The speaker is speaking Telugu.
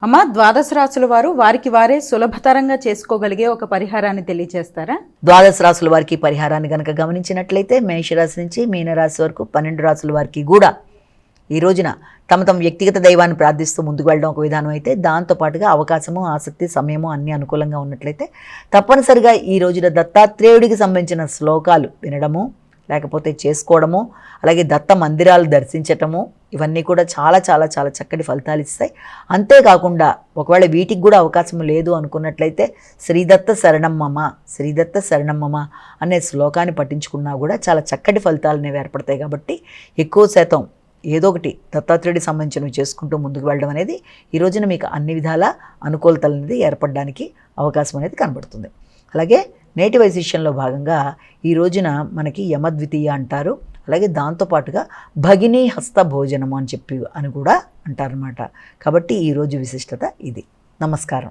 అమ్మ, ద్వాదశ రాశుల వారు వారికి వారే సులభతరంగా చేసుకోగలిగే ఒక పరిహారాన్ని తెలియజేస్తారా? ద్వాదశ రాశుల వారికి పరిహారాన్ని గనక గమనించినట్లయితే మేషరాశి నుంచి మీనరాశి వరకు 12 రాశుల వారికి కూడా ఈ రోజున తమ వ్యక్తిగత దైవాన్ని ప్రార్థిస్తూ ముందుకు వెళ్ళడం ఒక విధానం అయితే, దాంతోపాటుగా అవకాశము, ఆసక్తి, సమయము అన్నీ అనుకూలంగా ఉన్నట్లయితే తప్పనిసరిగా ఈ రోజున దత్తాత్రేయుడికి సంబంధించిన శ్లోకాలు వినడము, లేకపోతే చేసుకోవడము, అలాగే దత్త మందిరాలు దర్శించటము, ఇవన్నీ కూడా చాలా చాలా చాలా చక్కటి ఫలితాలు ఇస్తాయి. అంతేకాకుండా ఒకవేళ వీటికి కూడా అవకాశం లేదు అనుకున్నట్లయితే శ్రీదత్త శరణం మమ, శ్రీదత్త శరణం మమ అనే శ్లోకాన్ని పఠించుకున్నా కూడా చాలా చక్కటి ఫలితాలు అనేవి ఏర్పడతాయి. కాబట్టి ఎక్కువ శాతం ఏదో ఒకటి దత్తాత్రేయుడికి సంబంధించినవి చేసుకుంటూ ముందుకు వెళ్ళడం అనేది ఈ రోజున మీకు అన్ని విధాల అనుకూలతలు అనేది ఏర్పడడానికి అవకాశం అనేది కనబడుతుంది. అలాగే నేటి వైశిష్యంలో భాగంగా ఈ రోజున మనకి యమద్వితీయ అంటారు. అలాగే దాంతోపాటుగా భగినీ హస్త భోజనము అని కూడా అంటారనమాట. కాబట్టి ఈరోజు విశిష్టత ఇది. నమస్కారం.